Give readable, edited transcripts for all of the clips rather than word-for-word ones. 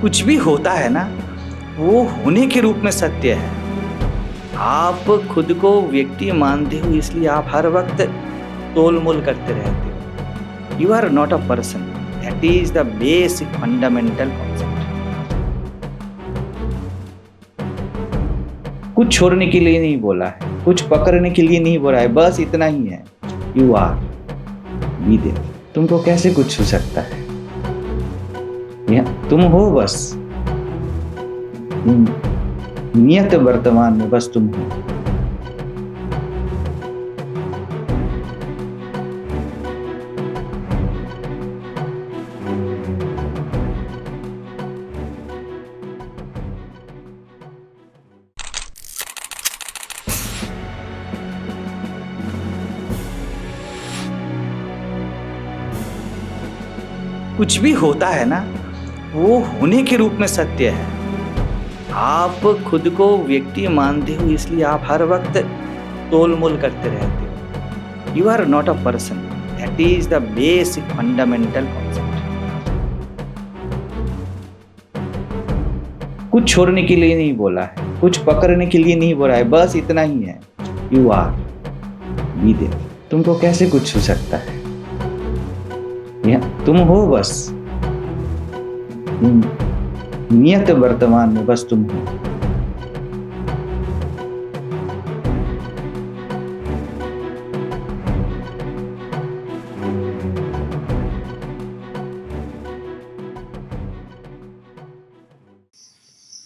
कुछ भी होता है ना, वो होने के रूप में सत्य है। आप खुद को व्यक्ति मानते हो, इसलिए आप हर वक्त तोल मोल करते रहते हो। You are not a person. That is the basic fundamental concept. कुछ छोड़ने के लिए नहीं बोला है, कुछ पकड़ने के लिए नहीं बोला है, बस इतना ही है। You are be there. तुमको कैसे कुछ छू सकता है? तुम हो बस। नियत वर्तमान में बस तुम हो। कुछ भी होता है ना, वो होने के रूप में सत्य है। आप खुद को व्यक्ति मानते हो, इसलिए आप हर वक्त तोल मोल करते रहते हो। You are not a person. That is the basic fundamental concept. कुछ छोड़ने के लिए नहीं बोला है, कुछ पकड़ने के लिए नहीं बोला है, बस इतना ही है। You are be there. तुमको कैसे कुछ छू सकता है? तुम हो बस। नियत वर्तमान में बस तुम हो।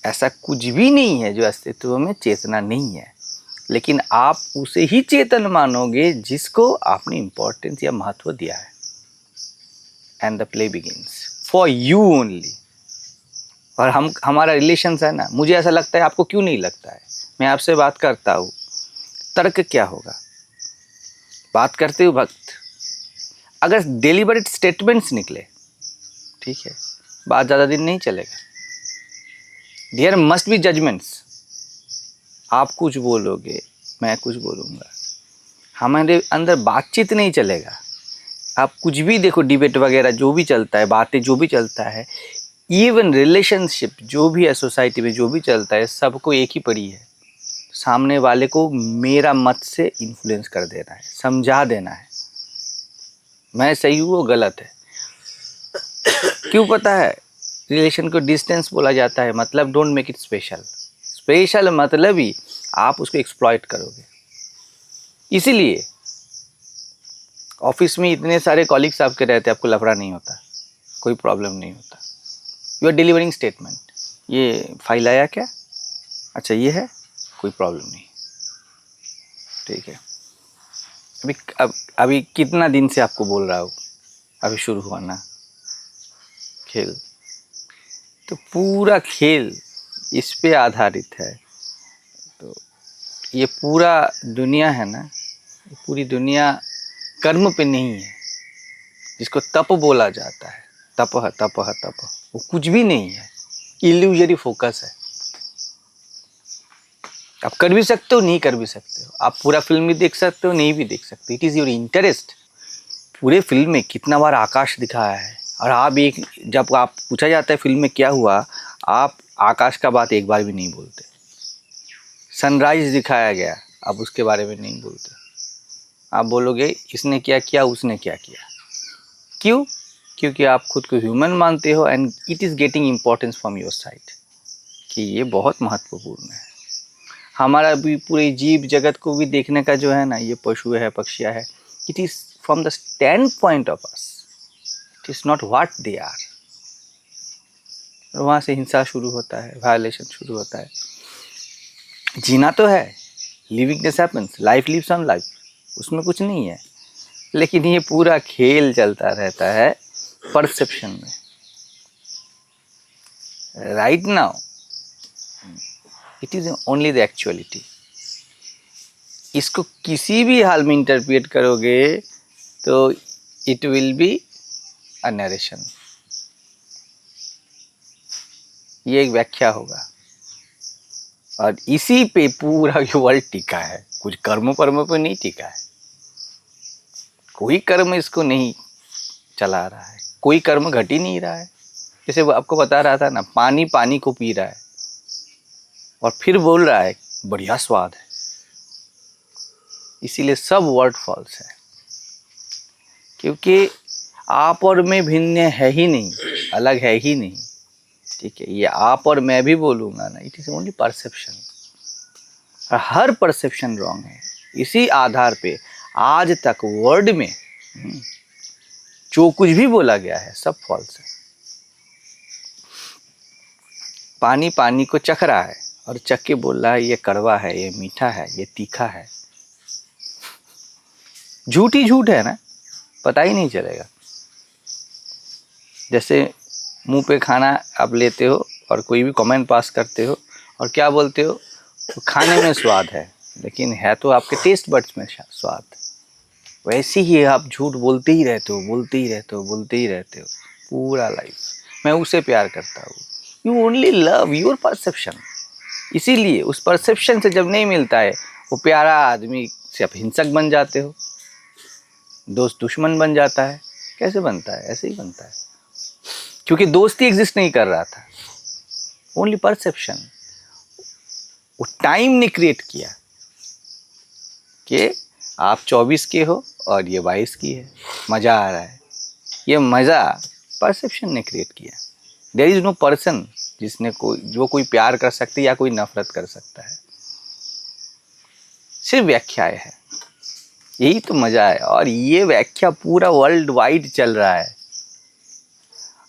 ऐसा कुछ भी नहीं है जो अस्तित्व में चेतना नहीं है, लेकिन आप उसे ही चेतन मानोगे जिसको आपने इम्पोर्टेंस या महत्व दिया है। And the play begins for you only. और हमारा रिलेशन है ना, मुझे ऐसा लगता है, आपको क्यों नहीं लगता है? मैं आपसे बात करता हूँ, तर्क क्या होगा? बात करते हुए वक्त अगर डेलिबरेट स्टेटमेंट्स निकले, ठीक है, बात ज़्यादा दिन नहीं चलेगा। There must be judgements. आप कुछ बोलोगे, मैं कुछ बोलूँगा, हमारे अंदर बातचीत नहीं चलेगा। आप कुछ भी देखो, डिबेट वगैरह जो भी चलता है, बातें जो भी चलता है, इवन रिलेशनशिप जो भी है सोसाइटी में, जो भी चलता है, सबको एक ही पड़ी है, सामने वाले को मेरा मत से इन्फ्लुएंस कर देना है, समझा देना है मैं सही हूँ वो गलत है। क्यों पता है? रिलेशन को डिस्टेंस बोला जाता है, मतलब don't make it special. Special मतलब ही आप उसको एक्सप्लॉइट करोगे। इसीलिए ऑफिस में इतने सारे कॉलीग्स आपके रहते हैं, आपको लफड़ा नहीं होता, कोई प्रॉब्लम नहीं होता। यू आर डिलीवरिंग स्टेटमेंट, ये फाइल आया क्या? अच्छा ये है, कोई प्रॉब्लम नहीं, ठीक है। अभी कितना दिन से आपको बोल रहा हूँ, अभी शुरू हुआ ना खेल, तो पूरा खेल इस पे आधारित है। तो ये पूरा दुनिया है ना, पूरी दुनिया कर्म पे नहीं है, जिसको तप बोला जाता है। तप तप तप, वो कुछ भी नहीं है, इल्यूजरी फोकस है। आप कर भी सकते हो, नहीं कर भी सकते हो। आप पूरा फिल्म भी देख सकते हो, नहीं भी देख सकते। It is your interest. पूरे फिल्म में कितना बार आकाश दिखाया है, और आप जब आप पूछा जाता है फिल्म में क्या हुआ, आप आकाश का बात एक बार भी नहीं बोलते। सनराइज दिखाया गया, आप उसके बारे में नहीं बोलते। आप बोलोगे इसने क्या किया, उसने क्या किया। क्यों? क्योंकि आप खुद को ह्यूमन मानते हो, and it is getting importance from your side कि ये बहुत महत्वपूर्ण है। हमारा भी पूरे जीव जगत को भी देखने का जो है ना, ये पशु है, पक्षियाँ है, it is from the stand point of us, it is not what they are. वहाँ से हिंसा शुरू होता है, वायलेशन शुरू होता है। जीना तो है, living this happens, life lives on life, उसमें कुछ नहीं है। लेकिन ये पूरा खेल चलता रहता है परसेप्शन में। Right now it is only the actuality. इसको किसी भी हाल में इंटरप्रेट करोगे तो it will be a narration, ये एक व्याख्या होगा। और इसी पे पूरा वर्ल्ड टिका है, कुछ कर्म परम पे नहीं टिका है। कोई कर्म इसको नहीं चला रहा है, कोई कर्म घट ही नहीं रहा है। जैसे वो आपको बता रहा था ना, पानी पानी को पी रहा है और फिर बोल रहा है बढ़िया स्वाद है, इसीलिए सब वर्ड फॉल्स है, क्योंकि आप और मैं भिन्न है ही नहीं, अलग है ही नहीं। ठीक है, ये आप और मैं भी बोलूँगा ना, इट इज़ ओनली परसेप्शन, और हर परसेप्शन रॉन्ग है। इसी आधार पे आज तक वर्ड में जो कुछ भी बोला गया है सब फॉल्स है। पानी पानी को चख रहा है और चख के बोल रहा है ये कड़वा है, ये मीठा है, ये तीखा है। झूठ ही झूठ है ना, पता ही नहीं चलेगा। जैसे मुंह पे खाना आप लेते हो और कोई भी कमेंट पास करते हो और क्या बोलते हो, तो खाने में स्वाद है, लेकिन है तो आपके टेस्ट बड्स में स्वाद। वैसे ही आप झूठ बोलते ही रहते हो, बोलते ही रहते हो, बोलते ही रहते हो पूरा लाइफ। मैं उसे प्यार करता हूँ, you only love your perception. इसीलिए उस परसेप्शन से जब नहीं मिलता है, वो प्यारा आदमी से आप हिंसक बन जाते हो, दोस्त दुश्मन बन जाता है। कैसे बनता है? ऐसे ही बनता है, क्योंकि दोस्ती एग्जिस्ट नहीं कर रहा था, ओनली परसेप्शन। वो टाइम ने क्रिएट किया कि आप 24 के हो और ये 22 की है, मज़ा आ रहा है। ये मज़ा परसेप्शन ने क्रिएट किया। देयर इज़ नो पर्सन जिसने कोई प्यार कर सकता है या कोई नफरत कर सकता है, सिर्फ व्याख्याएं है। यही तो मज़ा है, और ये व्याख्या पूरा वर्ल्ड वाइड चल रहा है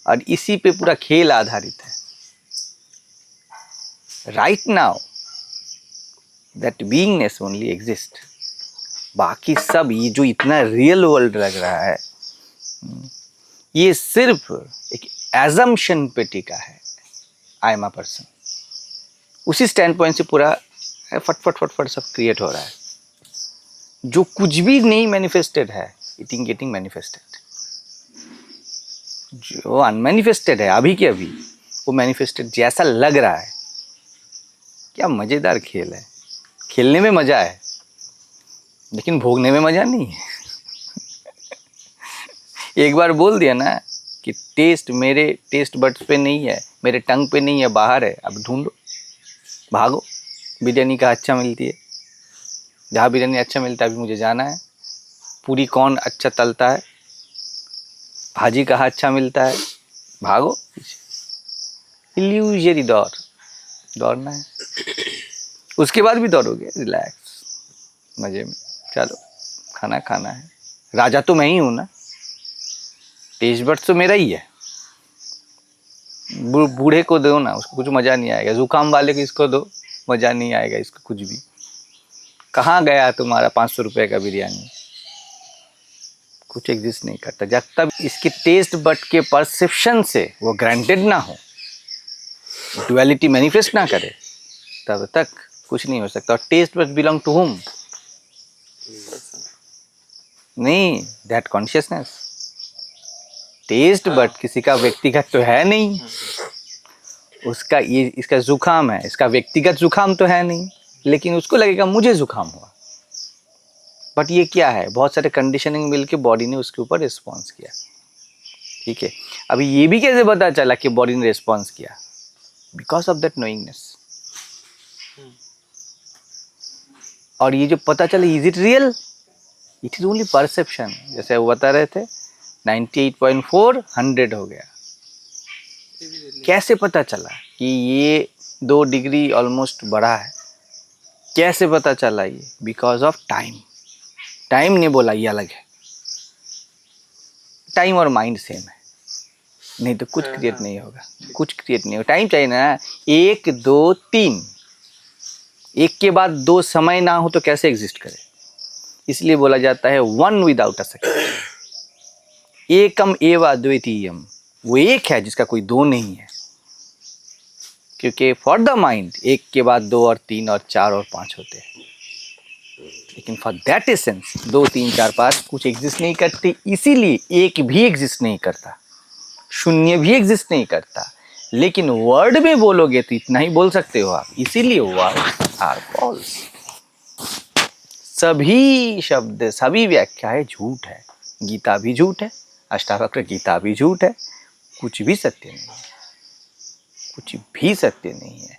और इसी पे पूरा खेल आधारित है। Right now that beingness only exist. बाकी सब ये जो इतना रियल वर्ल्ड लग रहा है, ये सिर्फ एक एजम्पशन पे टिका है। आई एम अ पर्सन, उसी स्टैंड पॉइंट से पूरा फट सब क्रिएट हो रहा है। जो कुछ भी नहीं मैनिफेस्टेड है, इटिंग गेटिंग मैनिफेस्टेड। जो अनमैनिफेस्टेड है अभी के अभी, वो मैनिफेस्टेड जैसा लग रहा है। क्या मज़ेदार खेल है। खेलने में मज़ा है, लेकिन भोगने में मज़ा नहीं है। एक बार बोल दिया ना कि टेस्ट मेरे टेस्ट बड्स पे नहीं है, मेरे टंग पे नहीं है, बाहर है, अब ढूंढो, भागो। बिरयानी कहाँ अच्छा मिलती है, जहाँ बिरयानी अच्छा मिलता है अभी मुझे जाना है। पूरी कौन अच्छा तलता है, भाजी कहाँ अच्छा मिलता है, भागो। इल्यूजरी दौड़ना है, उसके बाद भी दौड़ोगे रिलैक्स मज़े में। चलो खाना है, राजा तो मैं ही हूँ ना, टेस्ट बड्स तो मेरा ही है। बूढ़े को दो ना, उसको कुछ मज़ा नहीं आएगा। जुकाम वाले को इसको दो, मज़ा नहीं आएगा इसको कुछ भी। कहाँ गया तुम्हारा 500 रुपये का बिरयानी? कुछ एग्जिस्ट नहीं करता। जब तक इसके टेस्ट बड के परसेप्शन से वो ग्रांटेड ना हो, डुअलिटी मैनिफेस्ट ना करे, तब तक कुछ नहीं हो सकता। और taste bud belong to whom? नहीं, दैट कॉन्शियसनेस। टेस्ट बड किसी का व्यक्तिगत तो है नहीं, उसका ये इसका जुकाम है, इसका व्यक्तिगत जुकाम तो है नहीं, लेकिन उसको लगेगा मुझे जुकाम हुआ। बट ये क्या है, बहुत सारे कंडीशनिंग मिलके बॉडी ने उसके ऊपर रिस्पॉन्स किया। ठीक है, अभी ये भी कैसे पता चला कि बॉडी ने रिस्पॉन्स किया? Because of that knowingness. और ये जो पता चला, is it real? It is only perception. जैसे वो बता रहे थे 98.4 100 हो गया। कैसे पता चला कि ये 2 डिग्री ऑलमोस्ट बढ़ा है? कैसे पता चला ये? Because of time. टाइम ने बोला ये अलग है। टाइम और माइंड सेम है, नहीं तो कुछ क्रिएट नहीं होगा, कुछ क्रिएट नहीं होगा। टाइम चाहिए ना, 1 2 3, एक के बाद 2 समय ना हो तो कैसे एग्जिस्ट करे? इसलिए बोला जाता है वन विदाउट अ सेकंड। एकम एव अद्वितीयम, वो एक है जिसका कोई 2 नहीं है। क्योंकि फॉर द माइंड 1 के बाद 2 और 3 और 4 और 5 होते हैं, लेकिन फॉर दैट एसेंस 2 3 4 5 कुछ एग्जिस्ट नहीं करते। इसीलिए एक भी एग्जिस्ट नहीं करता, शून्य भी एग्जिस्ट नहीं करता। लेकिन वर्ड में बोलोगे तो इतना ही बोल सकते हो आप, इसीलिए वर्ड आर फॉल्स। सभी शब्द, सभी व्याख्याएं झूठ है। गीता भी झूठ है, अष्टावक्र गीता भी झूठ है, कुछ भी सत्य नहीं है। कुछ भी सत्य नहीं है।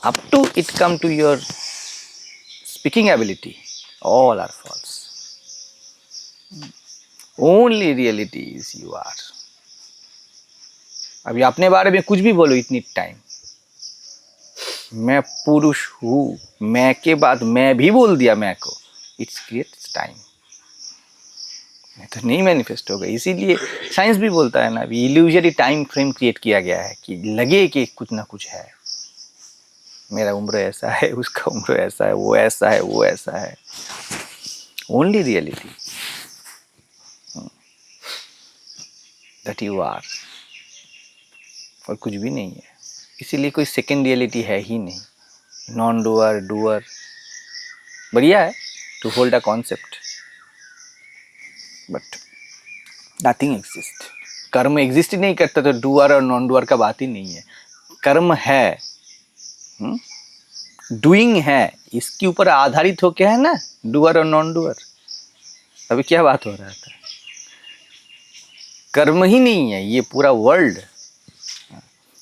Up to it come to your speaking ability, all are false. Only reality is you are. अभी अपने बारे में कुछ भी बोलो इतनी टाइम, मैं पुरुष हूं, मैं के बाद मैं भी बोल दिया मैं को, इट्स क्रिएट्स टाइम, नहीं तो नहीं मैनिफेस्ट होगा। इसीलिए साइंस भी बोलता है ना, अभी इल्यूजरी टाइम फ्रेम क्रिएट किया गया है कि लगे कि कुछ ना कुछ है। मेरा उम्र ऐसा है, उसका उम्र ऐसा है, वो ऐसा है, वो ऐसा है। Only reality that you are, और कुछ भी नहीं है। इसीलिए कोई सेकेंड रियलिटी है ही नहीं। नॉन डूअर, डूअर बढ़िया है to hold a concept, but nothing exist. कर्म एग्जिस्ट ही नहीं करता तो डूअर और नॉन डूअर का बात ही नहीं है। कर्म है, डूइंग है, इसके ऊपर आधारित होके है ना डूअर और नॉन डूअर। अभी क्या बात हो रहा था, कर्म ही नहीं है ये पूरा वर्ल्ड,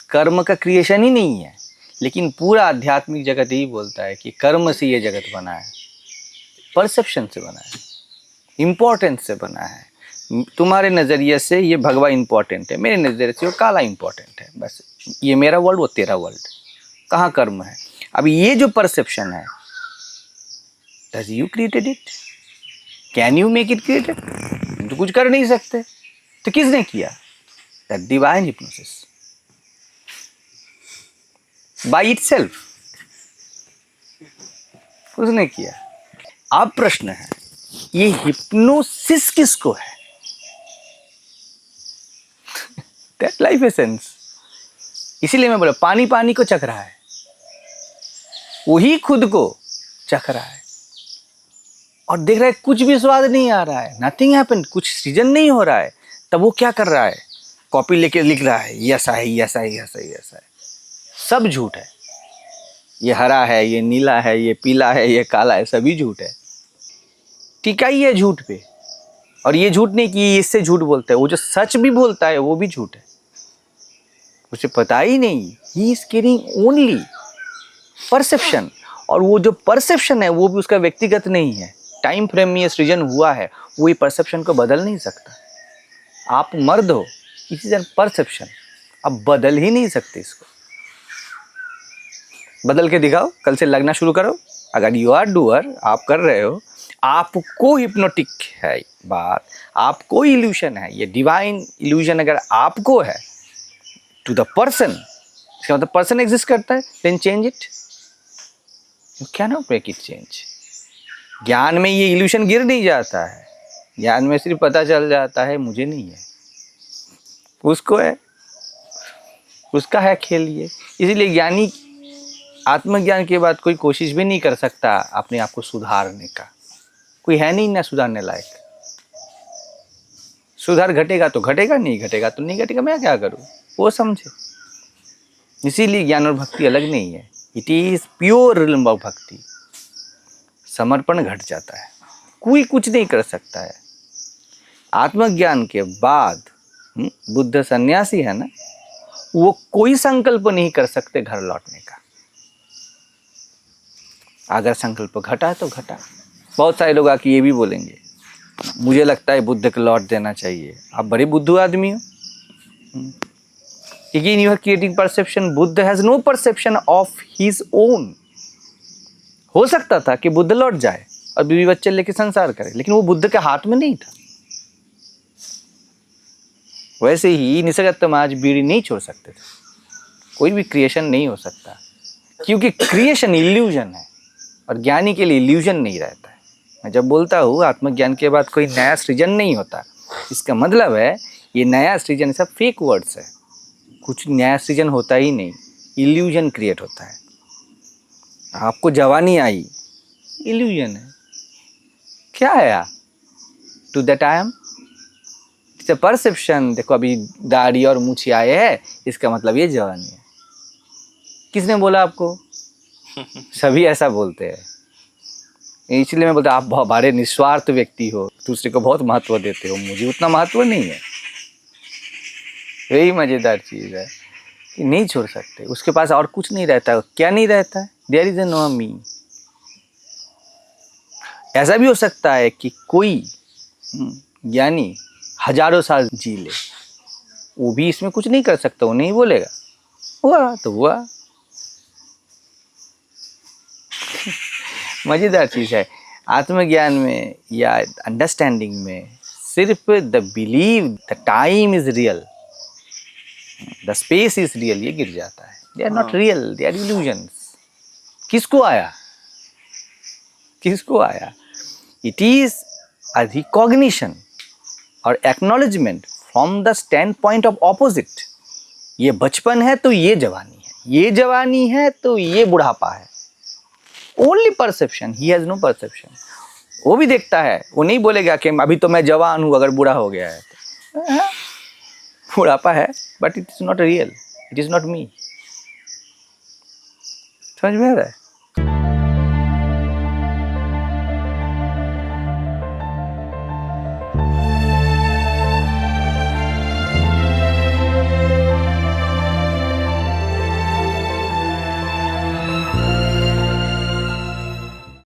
कर्म का क्रिएशन ही नहीं है। लेकिन पूरा आध्यात्मिक जगत यही बोलता है कि कर्म से ये जगत बना है, परसेप्शन से बना है, इम्पोर्टेंस से बना है। तुम्हारे नज़रिए से ये भगवा इम्पोर्टेंट है, मेरे नज़रिए से वो काला इम्पोर्टेंट है। बस ये मेरा वर्ल्ड, वो तेरा वर्ल्ड। कहाँ कर्म है? अब ये जो परसेप्शन है, does you created it? Can you make it created? तो कुछ कर नहीं सकते, तो किसने किया? That divine hypnosis by itself, उसने किया। अब प्रश्न है, ये हिप्नोसिस किसको है? That life essence. इसीलिए मैं बोला पानी पानी को चख रहा है, वही खुद को चख रहा है और देख रहा है कुछ भी स्वाद नहीं आ रहा है, नथिंग हैपेंड, कुछ सृजन नहीं हो रहा है। तब वो क्या कर रहा है? कॉपी लेके लिख रहा है, ये ऐसा है, ये ऐसा है, ये ऐसा है, ये ऐसा है। सब झूठ है। ये हरा है, ये नीला है, ये पीला है, ये काला है, सभी झूठ है। टिका ही है झूठ पे। और ये झूठ नहीं कि इससे झूठ बोलता है, वो जो सच भी बोलता है वो भी झूठ है, उसे पता ही नहीं। He is carrying only perception, और वो जो परसेप्शन है वो भी उसका व्यक्तिगत नहीं है। टाइम फ्रेम में ये सृजन हुआ है, वो ये परसेप्शन को बदल नहीं सकता। आप मर्द हो, इसी तरह परसेप्शन आप बदल ही नहीं सकते। इसको बदल के दिखाओ, कल से लगना शुरू करो। अगर यू आर डूअर, आप कर रहे हो, आपको हिप्नोटिक है बात, आपको इल्यूशन है, ये डिवाइन इल्यूशन अगर आपको है टू द पर्सन, इसका मतलब पर्सन एग्जिस्ट करता है, then change it. You can not make it change. ज्ञान में ये इल्यूशन गिर नहीं जाता है, ज्ञान में सिर्फ पता चल जाता है मुझे नहीं है, उसको है, उसका है खेल ये। इसीलिए ज्ञानी आत्मज्ञान के बाद कोई कोशिश भी नहीं कर सकता अपने आप को सुधारने का। कोई है नहीं ना सुधारने लायक। सुधार घटेगा तो घटेगा, नहीं घटेगा तो नहीं घटेगा, मैं क्या करूं, वो समझे। इसीलिए ज्ञान और भक्ति अलग नहीं है। It is pure realm of भक्ति। समर्पण घट जाता है, कोई कुछ नहीं कर सकता है। आत्मज्ञान के बाद बुद्ध सन्यासी है ना, वो कोई संकल्प नहीं कर सकते घर लौटने का। अगर संकल्प घटा तो घटा। बहुत सारे लोग आके ये भी बोलेंगे, मुझे लगता है बुद्ध को लौट देना चाहिए। आप बड़े बुद्धू आदमी हो। Again you are creating perception. Buddha has no perception of his own. हो सकता था कि बुद्ध लौट जाए और बीवी बच्चे लेके संसार करे, लेकिन वो बुद्ध के हाथ में नहीं था। वैसे ही निसर्गतम आज बीड़ी नहीं छोड़ सकते थे। कोई भी क्रिएशन नहीं हो सकता, क्योंकि क्रिएशन इल्यूजन है और ज्ञानी के लिए इल्यूजन नहीं रहता है। मैं जब बोलता हूँ आत्मज्ञान के बाद कोई नया सृजन नहीं होता, इसका मतलब है ये नया सृजन सब फेक वर्ड्स है। कुछ नया सृजन होता ही नहीं, इल्यूजन क्रिएट होता है। आपको जवानी आई, इल्यूजन है। क्या है यार? To that I am, it's a perception. देखो अभी दाढ़ी और मूछी आए हैं, इसका मतलब ये जवानी है। किसने बोला आपको? सभी ऐसा बोलते हैं। इसलिए मैं बोलता, आप बहुत बड़े निस्वार्थ व्यक्ति हो, दूसरे को बहुत महत्व देते हो, मुझे उतना महत्व नहीं है। यही मजेदार चीज है कि नहीं छोड़ सकते, उसके पास और कुछ नहीं रहता है। क्या नहीं रहता है? देयर इज ए नो मी। ऐसा भी हो सकता है कि कोई ज्ञानी हजारों साल जी ले, वो भी इसमें कुछ नहीं कर सकता, वो नहीं बोलेगा, हुआ तो हुआ। मजेदार चीज है आत्मज्ञान में या अंडरस्टैंडिंग में। सिर्फ the believe the time is real, the space is real, ये गिर जाता है। They are not real, they are illusions. किसको आया? किसको आया? इट इज अ रिकॉग्निशन और acknowledgement from the stand point of opposite. ये बचपन है तो ये जवानी है, ये जवानी है तो ये बुढ़ापा है। Only perception, he has no perception. वो भी देखता है, वो नहीं बोलेगा कि अभी तो मैं जवान हूं अगर बूढ़ा हो गया है तो। बुढ़ापा है but it is not real, it is not me. समझ में आ रहा है?